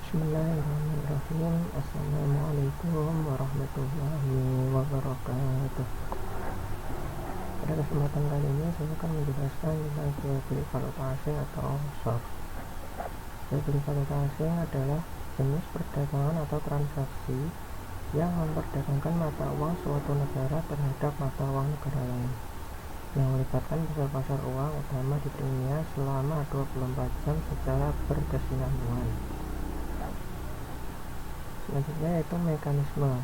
Bismillahirrahmanirrahim. Assalamualaikum warahmatullahi wabarakatuh. Pada kesempatan kali ini saya akan menjelaskan tentang jual beli valuta asing atau offshore. Jual beli valuta asing adalah jenis perdagangan atau transaksi yang memperdagangkan mata uang suatu negara terhadap mata uang negara lain, yang melibatkan pasar uang utama di dunia selama 24 jam secara berkesinambungan. Selanjutnya yaitu mekanismenya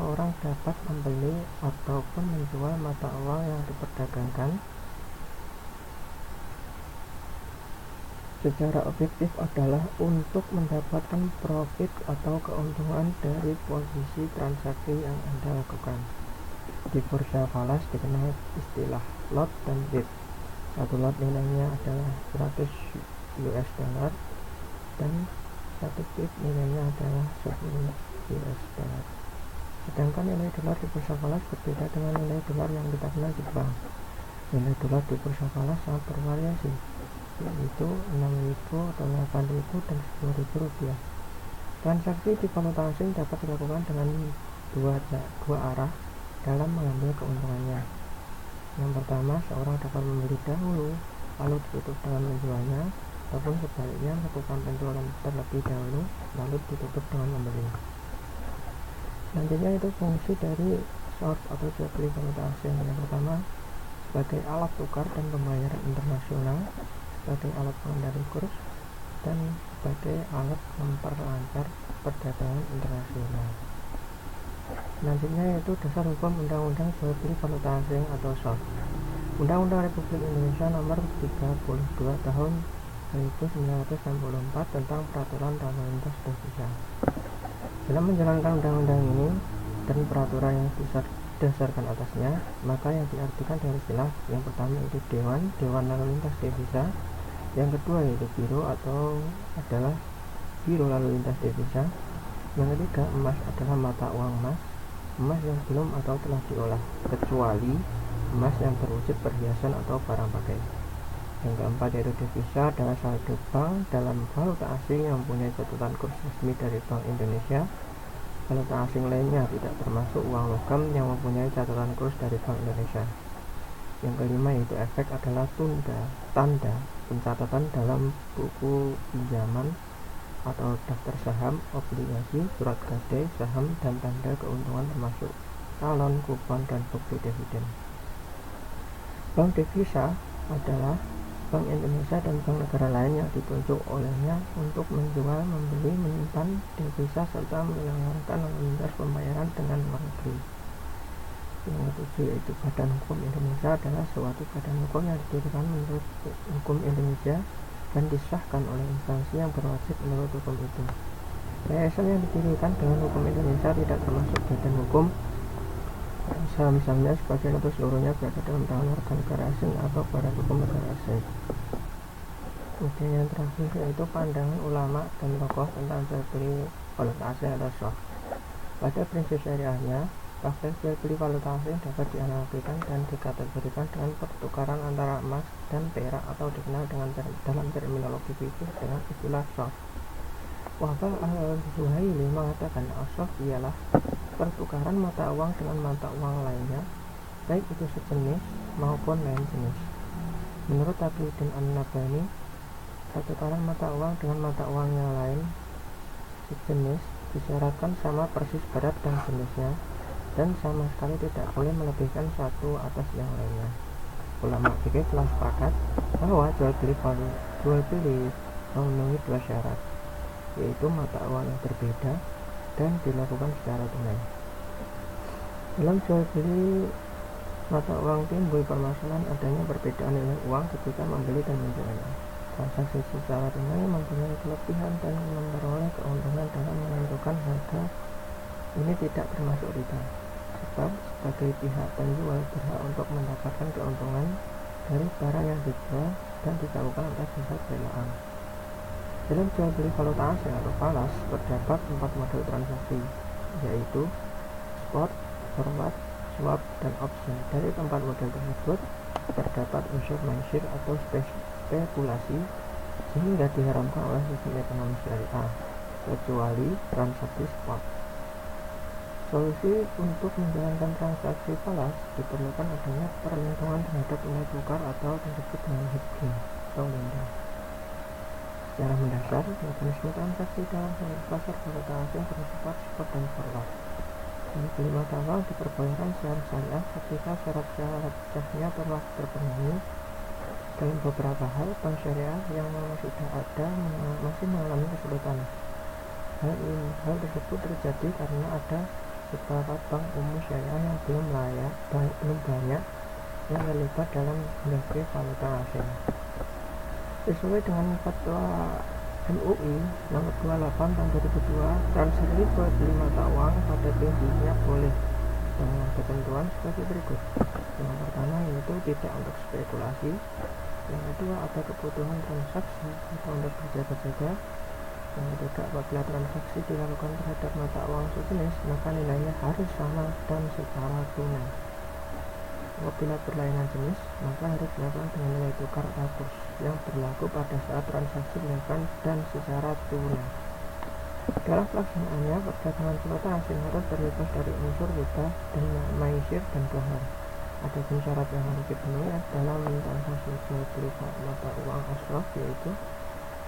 orang dapat membeli ataupun menjual mata uang yang diperdagangkan secara objektif adalah untuk mendapatkan profit atau keuntungan dari posisi transaksi yang Anda lakukan. Di bursa falas dikenal istilah lot dan bid. Satu lot nilainya adalah 100 US dollar dan satu bid nilainya adalah 10 US dollar. Sedangkan nilai dolar di bursa falas berbeda dengan nilai dolar yang kita kenal di bank. Nilai dolar di bursa falas sangat bervariasi, yaitu 6.000 atau 8.000 dan 10.000 rupiah. Transaksi di valuta asing dapat dilakukan dengan dua arah dalam mengambil keuntungannya. Yang pertama, seorang dapat membeli dahulu lalu ditutup dengan menjualnya, ataupun sebaliknya melakukan penjualan terlebih dahulu lalu ditutup dengan membeli. Selanjutnya itu fungsi dari short atau jual beli valuta asing. Yang pertama, sebagai alat tukar dan pembayaran internasional, sebagai alat pengendali kurs, dan sebagai alat memperlancar perdagangan internasional. Selanjutnya yaitu dasar hukum undang-undang jual beli valuta asing atau short. Undang-Undang Republik Indonesia Nomor 32 Tahun 1964 tentang peraturan lalu lintas devisa. Dalam menjalankan undang-undang ini dan peraturan yang didasarkan atasnya, maka yang diartikan dari istilah yang pertama itu Dewan Lalu Lintas Devisa, yang kedua yaitu Biro atau adalah Biro Lalu Lintas Devisa, yang ketiga emas adalah mata uang emas yang belum atau telah diolah, kecuali emas yang berwujud perhiasan atau barang pakai. Yang keempat yaitu devisa adalah saldo bank dalam valuta asing yang mempunyai catatan kurs resmi dari Bank Indonesia. Valuta asing lainnya tidak termasuk uang logam yang mempunyai catatan kurs dari Bank Indonesia. Yang kelima yaitu efek adalah tanda pencatatan dalam buku pinjaman atau daftar saham, obligasi, surat gadai, saham, dan tanda keuntungan termasuk calon, kupon, dan bukti dividen. Bank devisa adalah Bank Indonesia dan bank negara lain yang ditunjuk olehnya untuk menjual, membeli, menyimpan devisa serta menyelenggarakan lalu lintas pembayaran dengan luar negeri. Yang ketujuh yaitu Badan Hukum Indonesia adalah suatu badan hukum yang didirikan menurut hukum Indonesia dan disahkan oleh instansi yang berwajib menurut hukum itu. Yayasan yang didirikan dengan hukum Indonesia tidak termasuk badan hukum. Saham-sahamnya sebagian atau seluruhnya berada dalam tangan warga negara asing atau badan hukum negara asing. Kemudian yang terakhir yaitu pandangan ulama dan tokoh tentang jual beli valuta asing atau short. Pada prinsip syariahnya, praktek jual beli valuta asing dapat dianalogikan dan dikategorikan dengan pertukaran antara emas dan perak atau dikenal dengan dalam terminologi fikih dengan istilah short. Wahbah al-Zuhaili mengatakan short ialah pertukaran mata uang dengan mata uang lainnya, baik itu sejenis maupun lain jenis. Menurut Taqiyuddin An-Nabhani, pertukaran mata uang dengan mata uang yang lain sejenis disyaratkan sama persis berat dan jenisnya, dan sama sekali tidak boleh melebihkan satu atas yang lainnya. Ulama fikih telah sepakat bahwa jual beli memenuhi dua syarat, yaitu mata uang yang berbeda dan dilakukan secara tunai. Dalam jual beli mata uang timbul permasalahan adanya perbedaan nilai uang ketika membeli dan menjualnya. Transaksi secara tunai mempunyai kelebihan dan memperoleh keuntungan dalam menentukan harga ini tidak termasuk riba, sebab sebagai pihak penjual berhak untuk mendapatkan keuntungan dari barang yang dijual dan dilakukan atas dasar relaan. Dalam jual beli valuta asing atau falas terdapat 4 model transaksi, yaitu spot, forward, swap, dan option. Dari 4 model tersebut terdapat unsur maisir atau spekulasi sehingga diharamkan oleh sistem ekonomi syariah, kecuali transaksi spot. Solusi untuk menjalankan transaksi falas diperlukan adanya perlindungan terhadap nilai tukar atau disebut dengan hedging atau lindung. Secara mendasar, mekanisme transaksi dalam pasar valuta asing bersifat spot dan forward. Jual beli mata uang diperbolehkan secara syariah ketika syarat-syarat sahnya telah terpenuhi. Dalam beberapa hal, bank syariah yang sudah ada masih mengalami kesulitan. Hal tersebut terjadi karena ada beberapa bank umum syariah yang belum banyak yang terlibat dalam industri valuta asing. Sesuai dengan fatwa MUI nomor 28 tahun 2002, transaksi jual beli mata uang pada prinsipnya boleh dengan ketentuan sebagai berikut. Yang pertama yaitu tidak untuk spekulasi. Yang kedua, ada kebutuhan transaksi atau untuk berjaga-jaga. Yang ketiga, apabila transaksi dilakukan terhadap mata uang sejenis, maka nilainya harus sama dan secara tunai. Apabila berlainan jenis, maka harus dilakukan dengan nilai tukar atau kurs yang berlaku pada saat transaksi dilakukan dan secara tunai. Dalam pelaksanaannya, perdagangan valuta asing harus terbebas dari unsur riba dan maisir dan dohar. Adapun syarat yang harus dipenuhi dalam transaksi jual beli mata uang asraf, yaitu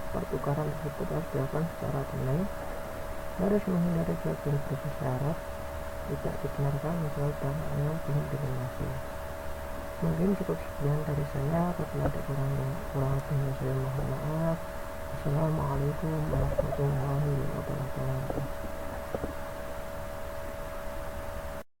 pertukaran tersebut harus dilakukan secara tunai, harus menghindari jual beli bersyarat, tidak dibenarkan menjual barang yang belum dilunasi. Mungkin cukup sekian dari saya. Apabila ada kurang lebihnya saya mohon maaf. Assalamualaikum warahmatullahi wabarakatuh.